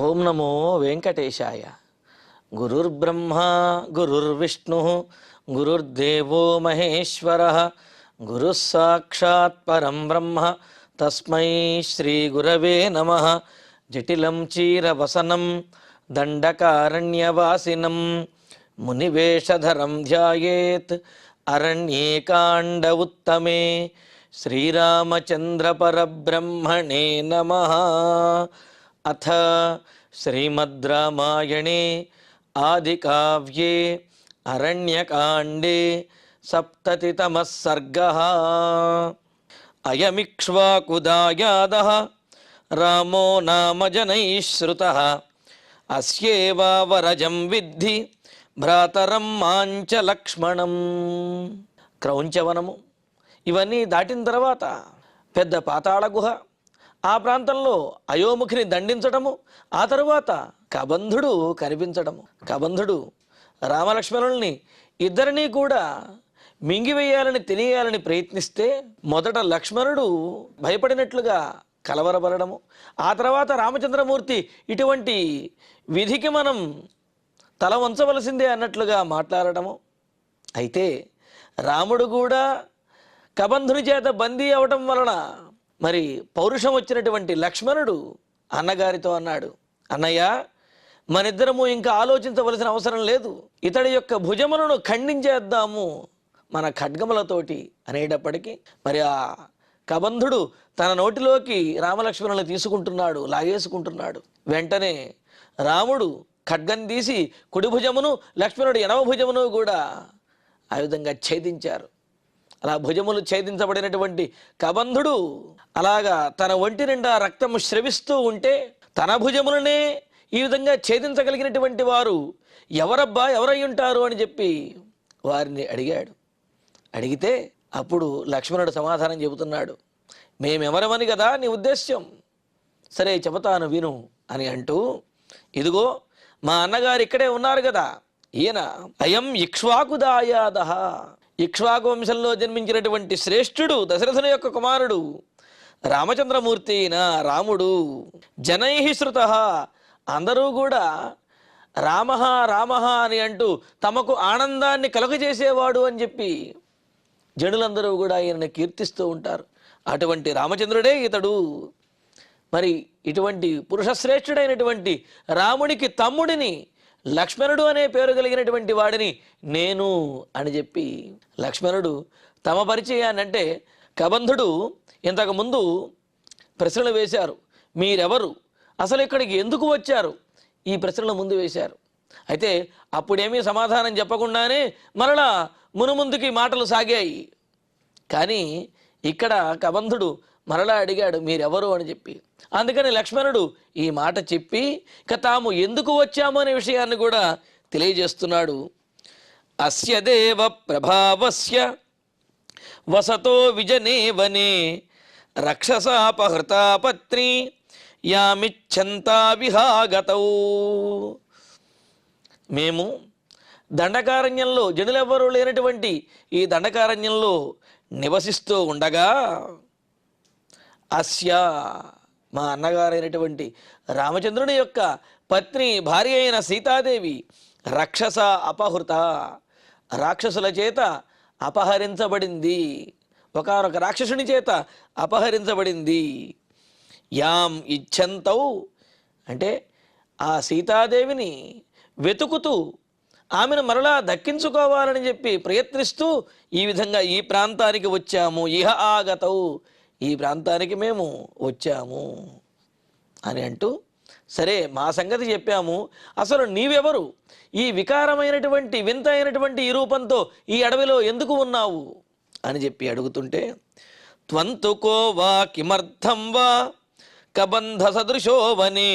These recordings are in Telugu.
ఓం నమో వెంకటేశాయ. గురుర్బ్రహ్మ గురుర్విష్ణు గురుర్దేవో మహేశ్వర గురుః సాక్షాత్ పరం బ్రహ్మ తస్మై శ్రీ గురవే నమః. జటిలం చీరవసనం దండకారణ్యవాసినం మునివేషధరం ధ్యాయేత్ అరణ్యేకాండ ఉత్తమే. శ్రీరామచంద్ర పరబ్రహ్మణే నమః. అథ శ్రీమద్ రామాయణే ఆదికావ్యే అరణ్యకాండే సప్తతితమః సర్గః. అయమిక్ష్వాకుదాయాదః రామో నామ జనైః శ్రుతః. అస్యేవ వరజం విద్ధి భ్రాతరం మాంచ లక్ష్మణం. క్రౌంచవనము ఇవన్నీ దాటిన తర్వాత పెద్ద పాతాళ గుహ, ఆ ప్రాంతంలో అయోముఖిని దండించటము, ఆ తరువాత కబంధుడు కనిపించడము. కబంధుడు రామలక్ష్మణుల్ని ఇద్దరినీ కూడా మింగివేయాలని తెలియాలని ప్రయత్నిస్తే మొదట లక్ష్మణుడు భయపడినట్లుగా కలవరపడము, ఆ తర్వాత రామచంద్రమూర్తి ఇటువంటి విధికి మనం తల వంచవలసిందే అన్నట్లుగా మాట్లాడటము. అయితే రాముడు కూడా కబంధుని చేత బందీ అవటం వలన మరి పౌరుషం వచ్చినటువంటి లక్ష్మణుడు అన్నగారితో అన్నాడు, అన్నయ్య మనిద్దరము ఇంకా ఆలోచించవలసిన అవసరం లేదు, ఇతడి యొక్క భుజములను ఖండించేద్దాము మన ఖడ్గములతోటి అనేటప్పటికీ మరి ఆ కబంధుడు తన నోటిలోకి రామలక్ష్మణులను తీసుకుంటున్నాడు, లాగేసుకుంటున్నాడు. వెంటనే రాముడు ఖడ్గం తీసి కుడి భుజమును, లక్ష్మణుడు ఎడమ భుజమును కూడా ఆ విధంగా ఛేదించారు. అలా భుజములు ఛేదించబడినటువంటి కబంధుడు అలాగా తన ఒంటి నిండా రక్తము స్రవిస్తూ ఉంటే తన భుజములనే ఈ విధంగా ఛేదించగలిగినటువంటి వారు ఎవరబ్బా, ఎవరై ఉంటారు అని చెప్పి వారిని అడిగాడు. అడిగితే అప్పుడు లక్ష్మణుడు సమాధానం చెబుతున్నాడు, మేమెవరమని కదా నీ ఉద్దేశ్యం, సరే చెబుతాను విను అని అంటూ, ఇదిగో మా అన్నగారు ఇక్కడే ఉన్నారు కదా, ఈయన అయం ఇక్ష్వాకుదాయాదః, ఇక్ష్వాకు వంశంలో జన్మించినటువంటి శ్రేష్ఠుడు దశరథుని యొక్క కుమారుడు రామచంద్రమూర్తి అయిన రాముడు. జనైః శ్రుతః, అందరూ కూడా రామః రామః అని అంటూ తమకు ఆనందాన్ని కలుగజేసేవాడు అని చెప్పి జనులందరూ కూడా ఈయనని కీర్తిస్తూ ఉంటారు. అటువంటి రామచంద్రుడే ఇతడు. మరి ఇటువంటి పురుషశ్రేష్ఠుడైనటువంటి రాముడికి తమ్ముడిని లక్ష్మణుడు అనే పేరు కలిగినటువంటి వాడిని నేను అని చెప్పి లక్ష్మణుడు తమ పరిచయాన్ని, అంటే కబంధుడు ఇంతకుముందు ప్రశ్నలు వేశారు, మీరెవరు, అసలు ఇక్కడికి ఎందుకు వచ్చారు, ఈ ప్రశ్నలు ముందు వేశారు. అయితే అప్పుడేమీ సమాధానం చెప్పకుండానే మరలా మునుముందుకి మాటలు సాగాయి. కానీ ఇక్కడ కబంధుడు మరలా అడిగాడు మీరెవరు అని చెప్పి. అందుకని లక్ష్మణుడు ఈ మాట చెప్పి ఇక తాము ఎందుకు వచ్చాము అనే విషయాన్ని కూడా తెలియజేస్తున్నాడు. అస్య దేవ ప్రభావస్య వసతో విజనే వనే రక్షసాపహృతా పత్ని యామిచ్చంతా విహాగతౌ. మేము దండకారణ్యంలో, జనులెవ్వరూ లేనటువంటి ఈ దండకారణ్యంలో నివసిస్తూ ఉండగా అస్య, మా అన్నగారైనటువంటి రామచంద్రుని యొక్క పత్ని భార్య అయిన సీతాదేవి రాక్షస అపహృత, రాక్షసుల చేత అపహరించబడింది, ఒకానొక రాక్షసుని చేత అపహరించబడింది. యాం ఇచ్ఛంతౌ, అంటే ఆ సీతాదేవిని వెతుకుతూ ఆమెను మరలా దక్కించుకోవాలని చెప్పి ప్రయత్నిస్తూ ఈ విధంగా ఈ ప్రాంతానికి వచ్చాము. ఇహ ఆగతౌ, ఈ ప్రాంతానికి మేము వచ్చాము అని అంటూ, సరే మా సంగతి చెప్పాము, అసలు నీవెవరు, ఈ వికారమైనటువంటి వింత అయినటువంటి ఈ రూపంతో ఈ అడవిలో ఎందుకు ఉన్నావు అని చెప్పి అడుగుతుంటే, త్వంతు కో వా కిమర్థం వా కబంధ సదృశో వనే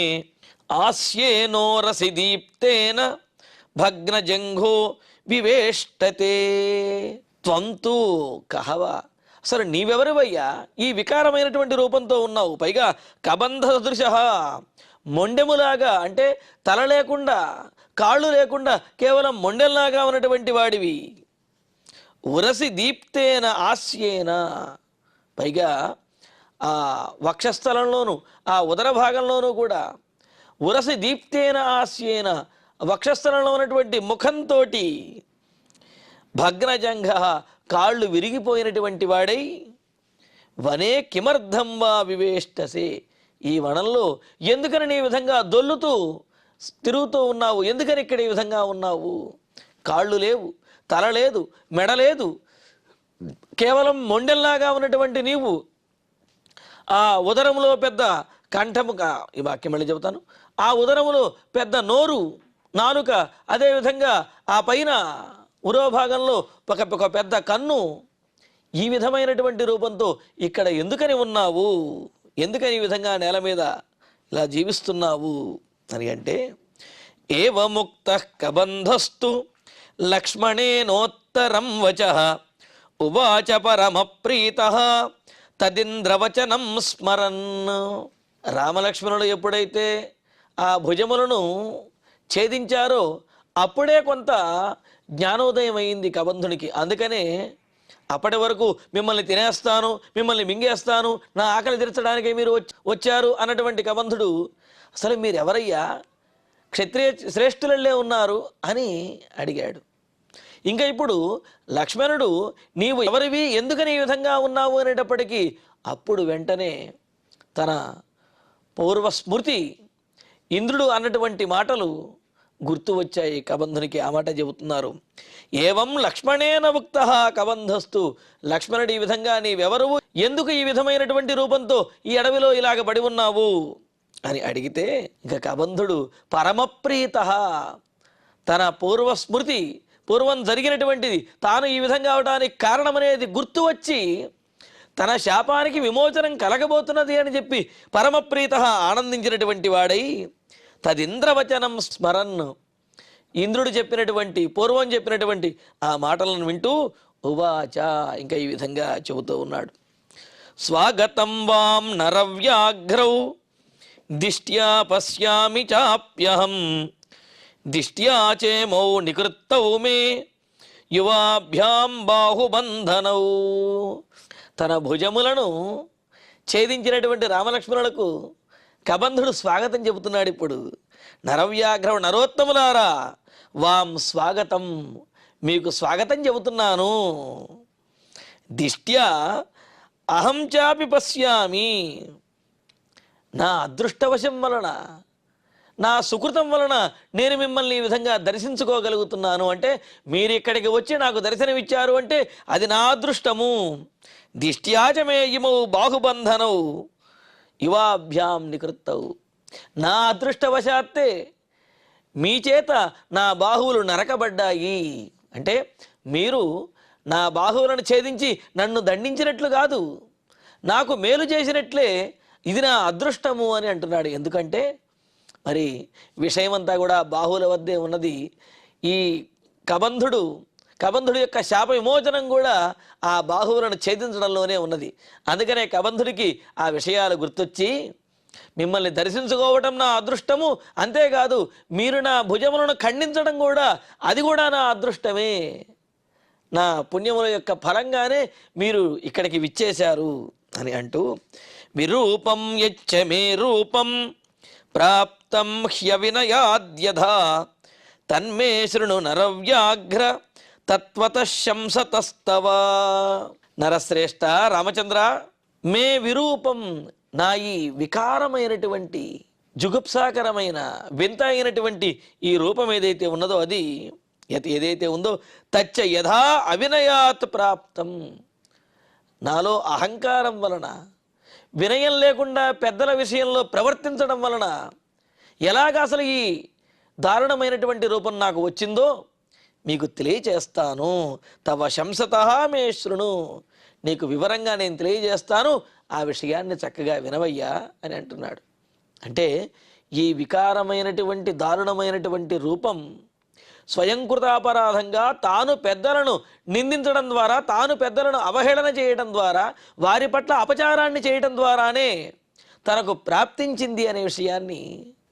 ఆస్యేనో రసి దీప్తేన భగ్నజంఘో వివేష్టతే. త్వంతు కహవా, అసలు నీవెవరివయ్యా ఈ వికారమైనటువంటి రూపంతో ఉన్నావు? పైగా కబంధ సదృశ, మొండెములాగా, అంటే తల లేకుండా కాళ్ళు లేకుండా కేవలం మొండెల్లాగా ఉన్నటువంటి వాడివి. ఉరసి దీప్తేన ఆస్యేన, పైగా ఆ వక్షస్థలంలోనూ ఆ ఉదర భాగంలోనూ కూడా ఉరసి దీప్తేన ఆస్యేన, వక్షస్థలంలో ఉన్నటువంటి ముఖంతో భగ్నజంఘ, కాళ్ళు విరిగిపోయినటువంటి వాడై వనే కిమర్థం వా వివేష్టసే, ఈ వనంలో ఎందుకని నీ విధంగా దొల్లుతూ తిరుగుతూ ఉన్నావు? ఎందుకని ఇక్కడ ఈ విధంగా ఉన్నావు? కాళ్ళు లేవు, తల లేదు, మెడ లేదు, కేవలం మొండెల్లాగా ఉన్నటువంటి నీవు ఆ ఉదరములో పెద్ద కంఠముగా, ఈ వాక్యం మళ్ళీ చెబుతాను, ఆ ఉదరములో పెద్ద నోరు, నాలుక, అదేవిధంగా ఆ పైన ఉరోభాగంలో ఒక పెద్ద కన్ను, ఈ విధమైనటువంటి రూపంతో ఇక్కడ ఎందుకని ఉన్నావు? ఎందుకని ఈ విధంగా నేల మీద ఇలా జీవిస్తున్నావు అని అంటే, ఏవముక్త కబంధస్తు లక్ష్మణేనోత్తరం వచః ఉవాచ పరమప్రీత తదింద్రవచనం స్మరన్. రామలక్ష్మణులు ఎప్పుడైతే ఆ భుజములను ఛేదించారో అప్పుడే కొంత జ్ఞానోదయం అయింది కబంధునికి. అందుకనే అప్పటి వరకు మిమ్మల్ని తినేస్తాను, మిమ్మల్ని మింగేస్తాను, నా ఆకలి తీర్చడానికే మీరు వచ్చారు అన్నటువంటి కబంధుడు, అసలు మీరు ఎవరయ్యా, క్షత్రియ శ్రేష్ఠులల్లే ఉన్నారు అని అడిగాడు. ఇంకా ఇప్పుడు లక్ష్మణుడు నీవు ఎవరివి, ఎందుకని ఈ విధంగా ఉన్నావు అనేటప్పటికీ అప్పుడు వెంటనే తన పూర్వస్మృతి, ఇంద్రుడు అన్నటువంటి మాటలు గుర్తు వచ్చాయి కబంధునికి. ఆ మాట చెబుతున్నారు, ఏవం లక్ష్మణేన ఉక్త కబంధస్తు, లక్ష్మణుడు ఈ విధంగా నీవెవరు, ఎందుకు ఈ విధమైనటువంటి రూపంతో ఈ అడవిలో ఇలాగ పడి ఉన్నావు అని అడిగితే, ఇక కబంధుడు పరమప్రీత, తన పూర్వస్మృతి, పూర్వం జరిగినటువంటిది, తాను ఈ విధంగా అవడానికి కారణమనేది గుర్తు వచ్చి తన శాపానికి విమోచనం కలగబోతున్నది అని చెప్పి పరమప్రీత ఆనందించినటువంటి వాడై తదింద్రవచనం స్మరన్, ఇంద్రుడు చెప్పినటువంటి, పూర్వం చెప్పినటువంటి ఆ మాటలను వింటూ ఉవాచ, ఇంకా ఈ విధంగా చెబుతూ ఉన్నాడు, స్వాగతం వాం నరవ్యాఘ్రౌ దిష్ట్యా పశ్యామి చాప్యహం దిష్ట్యా చేమౌ నికృత్తౌ మే యువాభ్యాం బాహుబంధనౌ. తన భుజములను ఛేదించినటువంటి రామలక్ష్మణులకు కబంధుడు స్వాగతం చెబుతున్నాడు. ఇప్పుడు నరవ్యాఘ్రం, నరోత్తములారా, వాం స్వాగతం, మీకు స్వాగతం చెబుతున్నాను. దిష్ట్యా అహం చాపి పశ్యామి, నా అదృష్టవశం వలన, నా సుకృతం వలన నేను మిమ్మల్ని ఈ విధంగా దర్శించుకోగలుగుతున్నాను. అంటే మీరు ఇక్కడికి వచ్చి నాకు దర్శనమిచ్చారు అంటే అది నా అదృష్టము. దిష్ట్యాచమే ఇమౌ బాహుబంధనౌ యువాభ్యాం నికృత్తౌ, నా అదృష్టవశాత్తే మీ చేత నా బాహువులు నరకబడ్డాయి. అంటే మీరు నా బాహువులను ఛేదించి నన్ను దండించినట్లు కాదు, నాకు మేలు చేసినట్లే ఇది నా అదృష్టము అని అంటున్నాడు. ఎందుకంటే మరి విషయమంతా కూడా బాహువుల వద్దే ఉన్నది. ఈ కబంధుడి యొక్క శాప విమోచనం కూడా ఆ బాహువులను ఛేదించడంలోనే ఉన్నది. అందుకనే కబంధుడికి ఆ విషయాలు గుర్తొచ్చి, మిమ్మల్ని దర్శించుకోవటం నా అదృష్టము, అంతేకాదు మీరు నా భుజములను ఖండించడం కూడా, అది కూడా నా అదృష్టమే, నా పుణ్యముల యొక్క ఫలంగానే మీరు ఇక్కడికి విచ్చేశారు అని అంటూ, విరూపం యచ్చ మే రూపం ప్రాప్తం హ్యవినయాద్యథా తన్మే శృణు నరవ్యాఘ్ర తత్వత శంసతస్తవ. నరశ్రేష్ఠ రామచంద్ర, మే విరూపం, నా ఈ వికారమైనటువంటి జుగుప్సాకరమైన వింత అయినటువంటి ఈ రూపం ఏదైతే ఉన్నదో, అది ఏదైతే ఉందో, తచ్చ యథా అవినయాత్ ప్రాప్తం, నాలో అహంకారం వలన, వినయం లేకుండా పెద్దల విషయంలో ప్రవర్తించడం వలన ఎలాగ అసలు ఈ దారుణమైనటువంటి రూపం నాకు వచ్చిందో మీకు తెలియచేస్తాను. తవ శంసతః మే శృణు, నీకు వివరంగా నేను తెలియజేస్తాను, ఆ విషయాన్ని చక్కగా వినవయ్యా అని అంటున్నాడు. అంటే ఈ వికారమైనటువంటి దారుణమైనటువంటి రూపం స్వయంకృతాపరాధంగా తాను పెద్దలను నిందించడం ద్వారా, తాను పెద్దలను అవహేళన చేయడం ద్వారా, వారి పట్ల అపచారాన్ని చేయడం ద్వారానే తనకు ప్రాప్తించింది అనే విషయాన్ని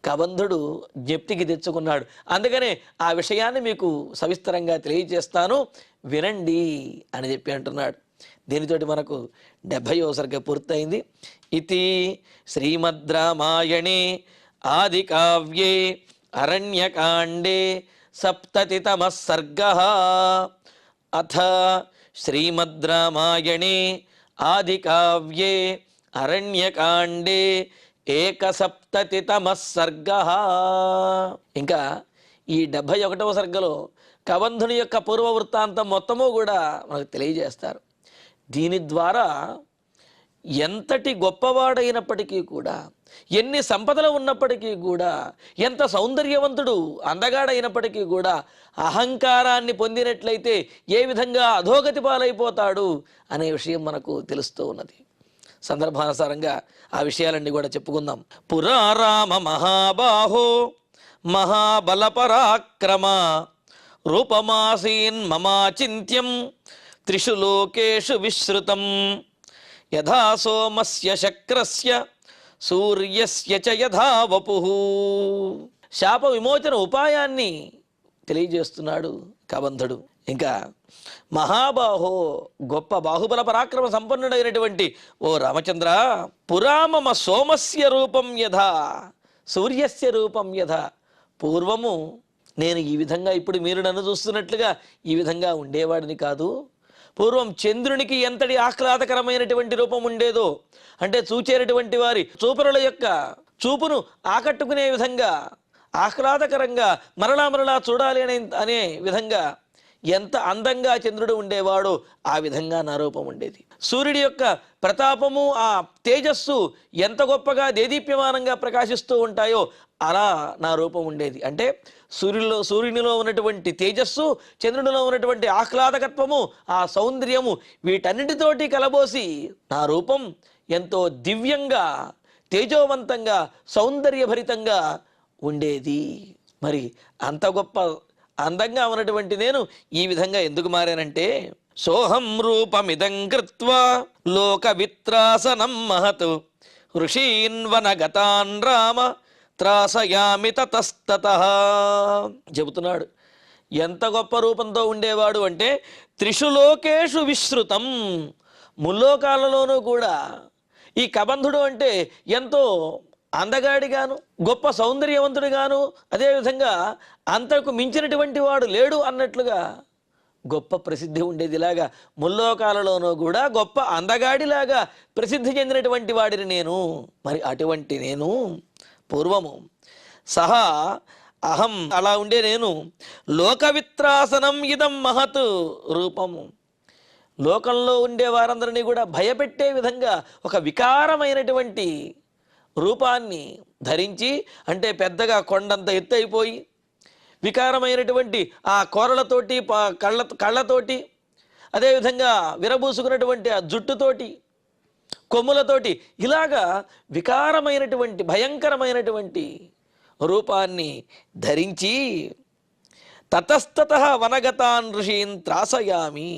కబంధుడు జ్ఞప్తికి తెచ్చుకున్నాడు. అందుకనే ఆ విషయాన్ని మీకు సవిస్తరంగా తెలియజేస్తాను, వినండి అని చెప్పి అంటున్నాడు. దీనితోటి మనకు 70వ సర్గ పూర్తయింది. ఇతి శ్రీమద్ రామాయణే ఆది కావ్యే అరణ్యకాండే 70తమః సర్గః. అథ శ్రీమద్ రామాయణే ఆది కావ్యే అరణ్యకాండే 71తమః సర్గః. ఇంకా ఈ 71వ సర్గలో కబంధుని యొక్క పూర్వ వృత్తాంతం మొత్తము కూడా మనకు తెలియజేస్తారు. దీని ద్వారా ఎంతటి గొప్పవాడైనప్పటికీ కూడా, ఎన్ని సంపదలు ఉన్నప్పటికీ కూడా, ఎంత సౌందర్యవంతుడు అందగాడైనప్పటికీ కూడా అహంకారాన్ని పొందినట్లయితే ఏ విధంగా అధోగతి పాలైపోతాడు అనే విషయం మనకు తెలుస్తూ ఉన్నది. సందర్భానుసారంగా ఆ విషయాలన్నీ కూడా చెప్పుకుందాం. పురారామ మహాబాహో మహాబల పరాక్రమ రూపమాసీన్ మమాచింత్యం త్రిషు లోకేషు విశ్రుతం యథా సోమస్య శక్రస్య సూర్యస్య చ యథా వపుః. శాప విమోచన ఉపాయాన్ని తెలియజేస్తున్నాడు కబంధుడు. ఇంకా మహాబాహో, గొప్ప బాహుబల పరాక్రమ సంపన్నుడైనటువంటి ఓ రామచంద్ర, పురామమ సోమస్య రూపం యథా సూర్యస్య రూపం యథా. పూర్వము నేను ఈ విధంగా, ఇప్పుడు మీరు నన్ను చూస్తున్నట్లుగా ఈ విధంగా ఉండేవాడిని కాదు. పూర్వం చంద్రునికి ఎంతటి ఆహ్లాదకరమైనటువంటి రూపం ఉండేదో, అంటే చూచేటటువంటి వారి చూపరుల యొక్క చూపును ఆకట్టుకునే విధంగా, ఆహ్లాదకరంగా మరలా మరలా చూడాలి అనే విధంగా ఎంత అందంగా చంద్రుడు ఉండేవాడో ఆ విధంగా నా రూపం ఉండేది. సూర్యుడి యొక్క ప్రతాపము, ఆ తేజస్సు ఎంత గొప్పగా దేదీప్యమానంగా ప్రకాశిస్తూ ఉంటాయో అలా నా రూపం ఉండేది. అంటే సూర్యునిలో ఉన్నటువంటి తేజస్సు, చంద్రునిలో ఉన్నటువంటి ఆహ్లాదకత్వము, ఆ సౌందర్యము, వీటన్నిటితోటి కలబోసి నా రూపం ఎంతో దివ్యంగా, తేజోవంతంగా, సౌందర్యభరితంగా ఉండేది. మరి అంత గొప్ప అందంగా ఉన్నటువంటి నేను ఈ విధంగా ఎందుకు మారానంటే, సోహం రూపమిదం కృత్వా లోక విత్రాసనం మహత్ ఋషీన్వనగతాన్ రామ త్రాసయామి తతస్తతః. చెబుతున్నాడు, ఎంత గొప్ప రూపంతో ఉండేవాడు అంటే త్రిషు లోకేషు విశ్రుతం, ముల్లోకాలలోనూ కూడా ఈ కబంధుడు అంటే ఎంతో అందగాడిగాను, గొప్ప సౌందర్యవంతుడిగాను, అదేవిధంగా అంతకు మించినటువంటి వాడు లేడు అన్నట్లుగా గొప్ప ప్రసిద్ధి ఉండేది. ఇలాగా ముల్లోకాలలోనూ కూడా గొప్ప అందగాడిలాగా ప్రసిద్ధి చెందినటువంటి వాడిని నేను. మరి అటువంటి నేను పూర్వము సహా అహం, అలా ఉండే నేను లోకవిత్రాసనం ఇదం మహత్ రూపము, లోకంలో ఉండే వారందరినీ కూడా భయపెట్టే విధంగా ఒక వికారమైనటువంటి రూపాన్ని ధరించి, అంటే పెద్దగా కొండంత ఎత్తు అయిపోయి, వికారమైనటువంటి ఆ కోరలతోటి, కళ్ళతోటి, అదేవిధంగా విరబూసుకున్నటువంటి ఆ జుట్టుతోటి, కొమ్ములతోటి, ఇలాగా వికారమైనటువంటి భయంకరమైనటువంటి రూపాన్ని ధరించి తతస్తతః వనగతాన్ ఋషీన్ త్రాసయామి.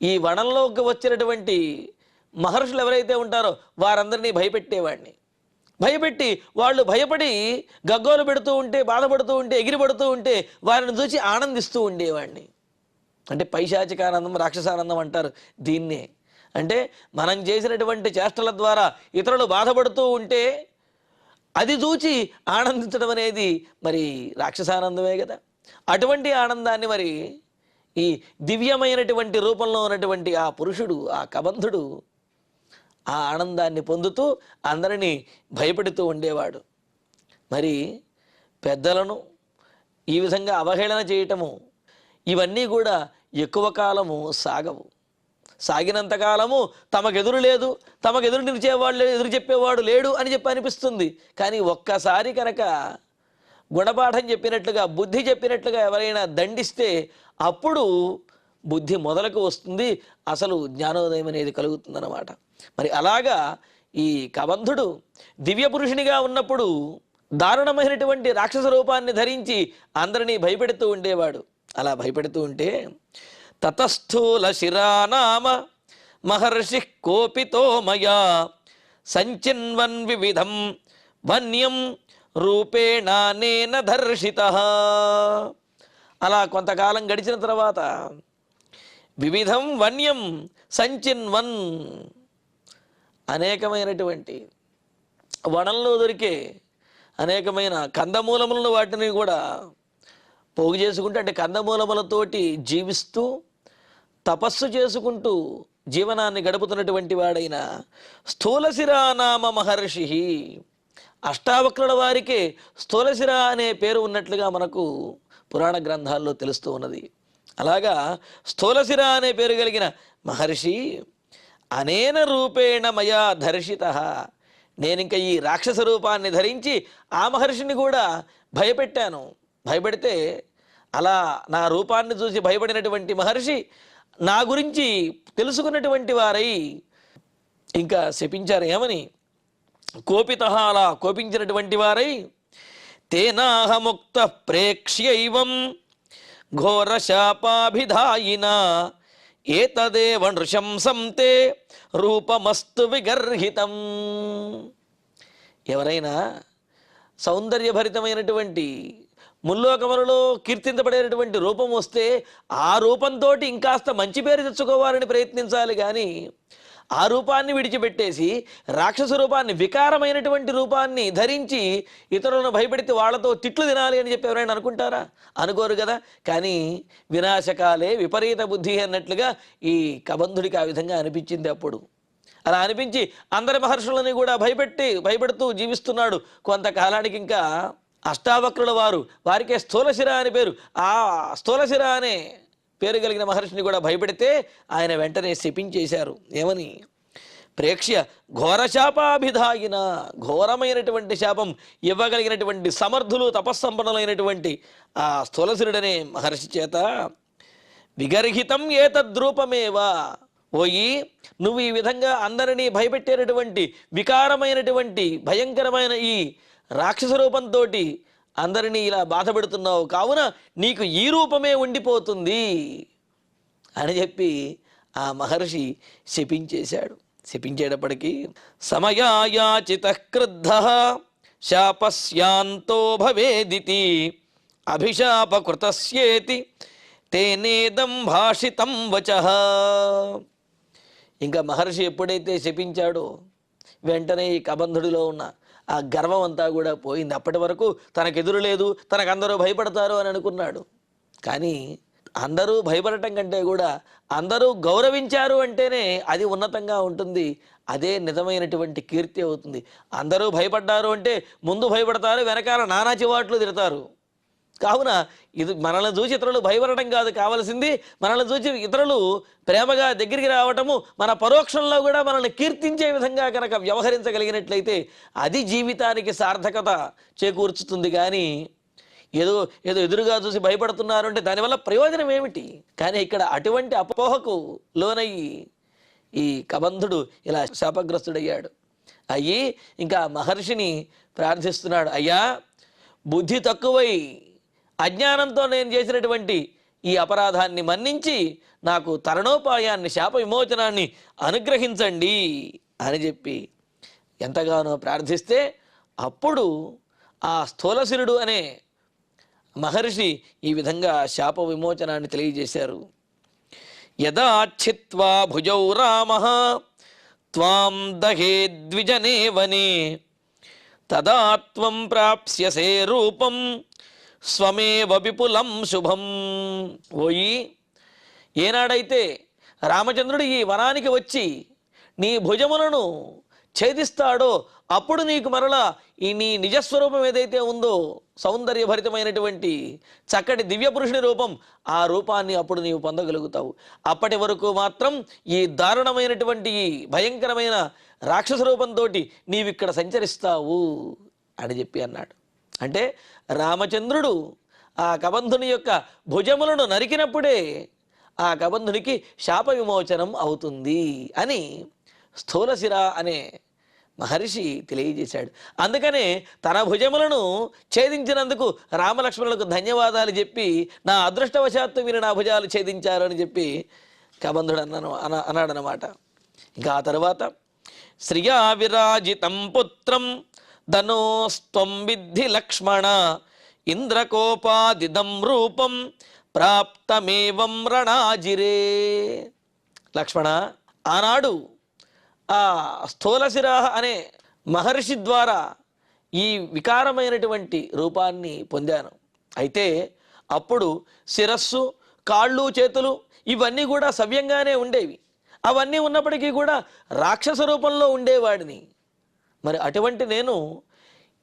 ఈ వనంలోకి వచ్చినటువంటి మహర్షులు ఎవరైతే ఉంటారో వారందరినీ భయపెట్టేవాడిని. భయపెట్టి వాళ్ళు భయపడి గగ్గోలు పెడుతూ ఉంటే, బాధపడుతూ ఉంటే, ఎగిరిపడుతూ ఉంటే వారిని చూసి ఆనందిస్తూ ఉండేవాడిని. అంటే పైశాచికానందం, రాక్షసానందం అంటారు దీన్నే. అంటే మనం చేసినటువంటి చేష్టల ద్వారా ఇతరులు బాధపడుతూ ఉంటే అది చూచి ఆనందించడం అనేది మరి రాక్షసానందమే కదా. అటువంటి ఆనందాన్ని మరి ఈ దివ్యమైనటువంటి రూపంలో ఉన్నటువంటి ఆ పురుషుడు, ఆ కబంధుడు ఆ ఆనందాన్ని పొందుతూ అందరినీ భయపెడుతూ ఉండేవాడు. మరి పెద్దలను ఈ విధంగా అవహేళన చేయటము, ఇవన్నీ కూడా ఎక్కువ కాలము సాగవు. సాగినంతకాలము తమకెదురు లేదు, తమకెదురు నిలిచేవాళ్ళు ఎదురు చెప్పేవాడు లేడు అని చెప్పి అనిపిస్తుంది. కానీ ఒక్కసారి కనుక గుణపాఠం చెప్పినట్లుగా, బుద్ధి చెప్పినట్లుగా ఎవరైనా దండిస్తే అప్పుడు బుద్ధి మొదలకు వస్తుంది, అసలు జ్ఞానోదయం అనేది కలుగుతుందన్నమాట. మరి అలాగా ఈ కబంధుడు దివ్య పురుషునిగా ఉన్నప్పుడు దారుణమైనటువంటి రాక్షస రూపాన్ని ధరించి అందరినీ భయపెడుతూ ఉండేవాడు. అలా భయపెడుతూ ఉంటే తతస్థూల శిరానామ మహర్షి కోపితో మయా సంచిన్వన్ వివిధం వన్యం రూపేణానేన దర్శితః. అలా కొంతకాలం గడిచిన తర్వాత వివిధం వన్యం సంచిన్వన్, అనేకమైనటువంటి వనంలో దొరికే అనేకమైన కందమూలములను వాటిని కూడా పోగు చేసుకుంటూ, అంటే కందమూలములతోటి జీవిస్తూ తపస్సు చేసుకుంటూ జీవనాన్ని గడుపుతున్నటువంటి వాడైన స్థూలశిరానామ మహర్షి, అష్టావక్రుల వారికి స్థూలశిర అనే పేరు ఉన్నట్లుగా మనకు పురాణ గ్రంథాల్లో తెలుస్తూ ఉన్నది. అలాగా స్థూలశిర అనే పేరు కలిగిన మహర్షి అనేన రూపేణ మయా దర్శితః, నేనింక ఈ రాక్షస రూపాన్ని ధరించి ఆ మహర్షిని కూడా భయపెట్టాను. భయపెడితే అలా నా రూపాన్ని చూసి భయపడినటువంటి మహర్షి నా గురించి తెలుసుకున్నటువంటి వారై ఇంకా శపించారు. ఏమని? కోపితః, అలా కోపించినటువంటి వారై తేనాహముక్త ప్రేక్ష్యైవం ఘోరశాపాభిధాయిన ఏతదేవ నృశంసం తే రూపమస్తు విగర్హితం. ఎవరైనా సౌందర్యభరితమైనటువంటి ముల్లోకములలో కీర్తించబడేటటువంటి రూపం వస్తే ఆ రూపంతో ఇంకాస్త మంచి పేరు తెచ్చుకోవాలని ప్రయత్నించాలి, కానీ ఆ రూపాన్ని విడిచిపెట్టేసి రాక్షస రూపాన్ని, వికారమైనటువంటి రూపాన్ని ధరించి ఇతరులను భయపెడితే వాళ్ళతో తిట్లు తినాలి అని చెప్పి ఎవరైనా అనుకుంటారా? అనుకోరు కదా. కానీ వినాశకాలే విపరీత బుద్ధి అన్నట్లుగా ఈ కబంధుడికి ఆ విధంగా అనిపించింది. అప్పుడు అలా అనిపించి అందరి మహర్షులని కూడా భయపెడుతూ జీవిస్తున్నాడు. కొంతకాలానికి ఇంకా అష్టావక్రుల వారు, వారికే స్థూలశిర అని పేరు, ఆ స్థూలశిర అనే పేరు కలిగిన మహర్షిని కూడా భయపెడితే ఆయన వెంటనే శపించేశారు. ఏమని? ప్రేక్ష్య ఘోరశాపాభిధాయిన, ఘోరమైనటువంటి శాపం ఇవ్వగలిగినటువంటి సమర్థులు తపస్సంపన్నులైనటువంటి ఆ స్థూలశిరుడనే మహర్షి చేత విగర్హితం ఏతద్రూపమేవా, ఓయి నువ్వు ఈ విధంగా అందరినీ భయపెట్టేటటువంటి వికారమైనటువంటి భయంకరమైన ఈ రాక్షస రూపంతో అందరినీ ఇలా బాధపెడుతున్నావు, కావున నీకు ఈ రూపమే ఉండిపోతుంది అని చెప్పి ఆ మహర్షి శపించేశాడు. శపించేటప్పటికీ సమయాయాచిత క్రుద్ధ శాపస్యాంతో భవేదితి అభిశాపకృతస్యేతి తేనేదం భాషితం వచః. ఇంకా మహర్షి ఎప్పుడైతే శపించాడో వెంటనే ఈ కబంధుడిలో ఉన్న ఆ గర్వం అంతా కూడా పోయింది. అప్పటి వరకు తనకెదురు లేదు, తనకందరూ భయపడతారు అని అనుకున్నాడు. కానీ అందరూ భయపడటం కంటే కూడా అందరూ గౌరవించారు అంటేనే అది ఉన్నతంగా ఉంటుంది, అదే నిజమైనటువంటి కీర్తి అవుతుంది. అందరూ భయపడ్డారు అంటే ముందు భయపడతారు, వెనకాల నానా చివాట్లు తిడతారు. కావున ఇది మనల్ని చూసి ఇతరులు భయపడటం కాదు కావలసింది, మనల్ని చూసి ఇతరులు ప్రేమగా దగ్గరికి రావటము, మన పరోక్షంలో కూడా మనల్ని కీర్తించే విధంగా కనుక వ్యవహరించగలిగినట్లయితే అది జీవితానికి సార్థకత చేకూర్చుతుంది. కానీ ఏదో ఎదురుగా చూసి భయపడుతున్నారు అంటే దానివల్ల ప్రయోజనం ఏమిటి? కానీ ఇక్కడ అటువంటి అపోహకు లోనయ్యి ఈ కబంధుడు ఇలా శాపగ్రస్తుడయ్యాడు. అయ్యి ఇంకా మహర్షిని ప్రార్థిస్తున్నాడు, అయ్యా బుద్ధి తక్కువై అజ్ఞానంతో నేను చేసినటువంటి ఈ అపరాధాన్ని మన్నించి నాకు తరుణోపాయాన్ని, శాప విమోచనాన్ని అనుగ్రహించండి అని చెప్పి ఎంతగానో ప్రార్థిస్తే అప్పుడు ఆ స్థూలశిరుడు అనే మహర్షి ఈ విధంగా శాప విమోచనాన్ని తెలియజేశారు. యదాచ్ఛిత్వా భుజౌ రామః త్వాం దహేద్విజనే వనే తదా త్వం ప్రాప్స్యసే రూపం స్వమేవ విపులం శుభం. ఓయి ఏనాడైతే రామచంద్రుడు ఈ వనానికి వచ్చి నీ భుజములను ఛేదిస్తాడో అప్పుడు నీకు మరలా ఈ నీ నిజస్వరూపం ఏదైతే ఉందో సౌందర్యభరితమైనటువంటి చక్కటి దివ్య పురుషుని రూపం, ఆ రూపాన్ని అప్పుడు నీవు పొందగలుగుతావు. అప్పటి వరకు మాత్రం ఈ దారుణమైనటువంటి ఈ భయంకరమైన రాక్షస రూపంతో నీవిక్కడ సంచరిస్తావు అని చెప్పి అన్నాడు. అంటే రామచంద్రుడు ఆ కబంధుని యొక్క భుజములను నరికినప్పుడే ఆ కబంధునికి శాప విమోచనం అవుతుంది అని స్థూలశిర అనే మహర్షి తెలియజేశాడు. అందుకనే తన భుజములను ఛేదించినందుకు రామలక్ష్మణులకు ధన్యవాదాలు చెప్పి నా అదృష్టవశాత్తు మీరు నా భుజాలు ఛేదించారు అని చెప్పి కబంధుడు అన్నాడనమాట. ఇంకా ఆ తర్వాత శ్రియా విరాజితం పుత్రం ధనోస్త్వం విద్ధి లక్ష్మణ ఇంద్రకోపాదిదం రూపం ప్రాప్తమేవం రణాజిరే. లక్ష్మణ, ఆనాడు ఆ స్థూలశిర అనే మహర్షి ద్వారా ఈ వికారమైనటువంటి రూపాన్ని పొందాను. అయితే అప్పుడు శిరస్సు, కాళ్ళు, చేతులు ఇవన్నీ కూడా సవ్యంగానే ఉండేవి. అవన్నీ ఉన్నప్పటికీ కూడా రాక్షస రూపంలో ఉండేవాడిని. మరి అటువంటి నేను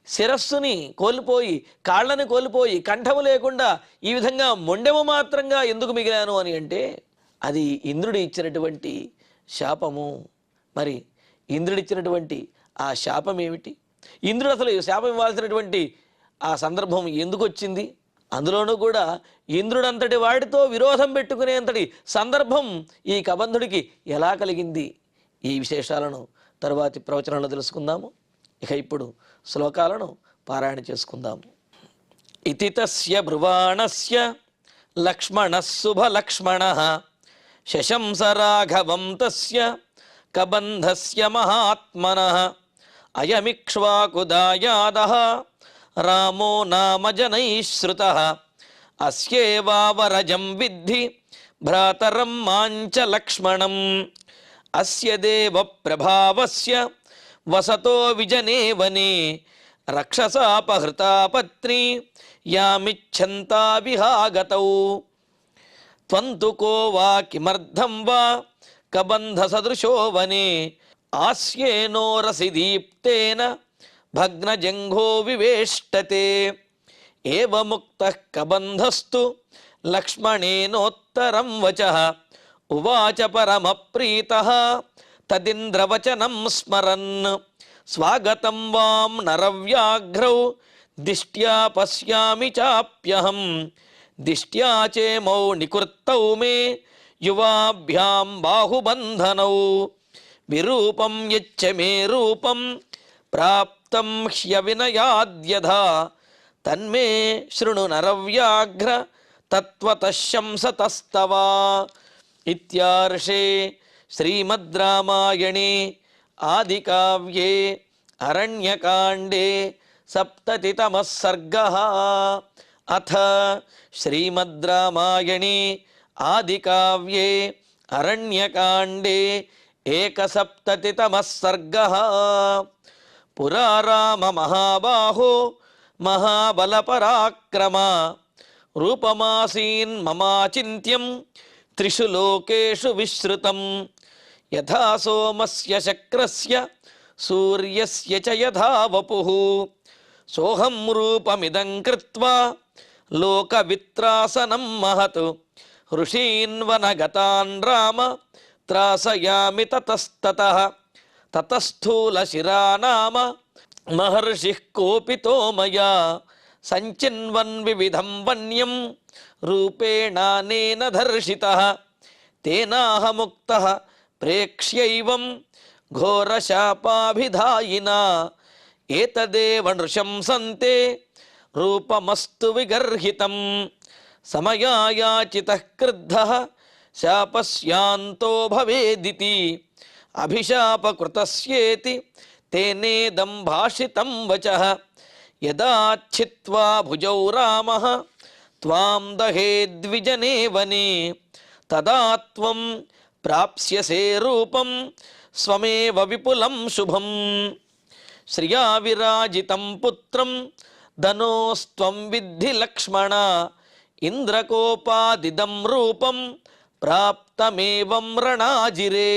శిరస్సుని కోల్పోయి, కాళ్ళని కోల్పోయి, కంఠము లేకుండా ఈ విధంగా మొండెము మాత్రంగా ఎందుకు మిగిలాను అని అంటే అది ఇంద్రుడు ఇచ్చినటువంటి శాపము. మరి ఇంద్రుడిచ్చినటువంటి ఆ శాపం ఏమిటి? ఇంద్రుడు అసలు శాపం ఇవ్వాల్సినటువంటి ఆ సందర్భం ఎందుకు వచ్చింది? అందులోనూ కూడా ఇంద్రుడంతటి వాడితో విరోధం పెట్టుకునేంతటి సందర్భం ఈ కబంధుడికి ఎలా కలిగింది? ఈ విశేషాలను తరువాతి ప్రవచనంలో తెలుసుకుందాము. ఇక ఇప్పుడు శ్లోకాలను పారాయణ చేసుకుందాము. ఇతి తస్య బ్రువాణస్య లక్ష్మణః శుభలక్ష్మణః శశంస రాఘవం తస్య కబంధస్య మహాత్మనః అయమిక్ష్వాకుదాయాదః రామో నామ జనైః శ్రుతః అస్యేవావరజం విద్ధి భ్రాతరం మాంచ లక్ష్మణం అస్య దేవ ప్రభావస్య వసతో విజనే వనే రక్షసాపహృతా పత్ని యామిచ్ఛంతా విహాగతౌ త్వంతు కో వా కిమర్థం వా కబంధ సదృశో వనే ఆస్యేనో రసిదీప్తేన భగ్నజంఘో వివేష్టతే ఏవముక్తః కబంధస్తు లక్ష్మణేనోత్తరం వచః ఉవాచ పరమప్రీతః తదింద్రవచనం స్మరన్ స్వాగతం వాం నరవ్యాఘ్రౌ దిష్ట్యా పశ్యామి చాప్యహం దిష్ట్యా చేమౌ నికృత్తౌ మే యువాభ్యాం బాహుబంధనౌ విరూపం యచ్చ మే రూపం ప్రాప్తం హ్యవినయాద్యథా తన్మే శృణు నరవ్యాఘ్ర తత్వతః శంసతస్తవా. ఇత్యార్షే శ్రీమద్ రామాయణే ఆదికావ్యే అరణ్యకాండే సప్తతితమః సర్గః. అథ శ్రీమద్ రామాయణే ఆదికావ్యే అరణ్యకాండే ఏకసప్తతితమః సర్గః. పురా రామ మహాబాహో మహాబలపరాక్రమ రూపమాసీన్ మమాచింత్యం త్రిషు లోకేషు విశ్రుతం యథా సోమస్య శక్రస్య సూర్యస్య చ యథా వపుః సోహం రూపమిదం కృత్వా లోకవిత్రాసనం మహత్ ఋషీన్వనగతాన్ రామ త్రాసయామి తతస్తతః తతస్థూలశిరా నామ మహర్షిః కోపితో మయా సంచిన్వన్ వివిధం వన్యం రూపేణానేన దర్శితః తేనాహముక్తః ప్రేక్ష్యైవం ఘోరశాపాభిధాయినా ఏతదేవ నృశంసంతే రూపమస్తు విగర్హితం సమయాయాచితః క్రుద్ధః శాపస్యాంతో భవేదితి అభిశాపకృతస్యేతి తేనేదం భాషితం వచః యదాచ్ఛిత్వా భుజౌ రామః త్వాం దహేద్విజనే వనే తదా త్వం ప్రాప్స్యసే రూపం స్వమేవ విపులం శుభం శ్రియా విరాజితం పుత్రం ధనోస్త్వం విద్ధి లక్ష్మణ ఇంద్రకోపాదిదం రూపం ప్రాప్తమేవం రణాజిరే.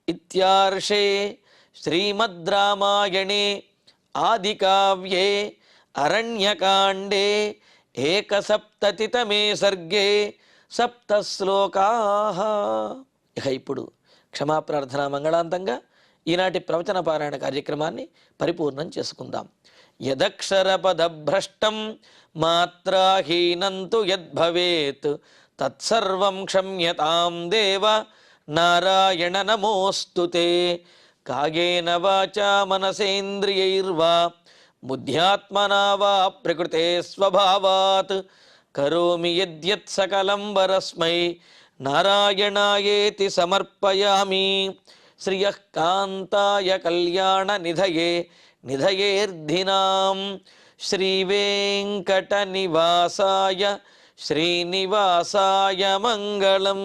ఇత్యార్షే శ్రీమద్ రామాయణే ఆదికావ్యే అరణ్యకాండే ఏకసప్తతితమే సర్గే సప్త శ్లోకాః. ఇక ఇప్పుడు క్షమాప్రార్థన మంగళాంతంగా ఈనాటి ప్రవచన పారాయణ కార్యక్రమాన్ని పరిపూర్ణం చేసుకుందాం. యదక్షరపదభ్రష్టం మాత్రాహీనం తు యద్భవేత్ తత్సర్వం క్షమ్యతాం దేవ నారాయణ నమోస్తుతే. కాయేన వాచా మనసేంద్రియైర్వా బుద్ధ్యాత్మనా వా ప్రకృతే స్వభావాత్ కరోమి యద్యత్ సకలం వరస్మై నారాయణాయేతి సమర్పయామి. శ్రియః కాంతాయ కళ్యాణ నిధయే నిధయేర్ధినాం శ్రీవేంకట నివాసాయ శ్రీనివాసాయ మంగళం.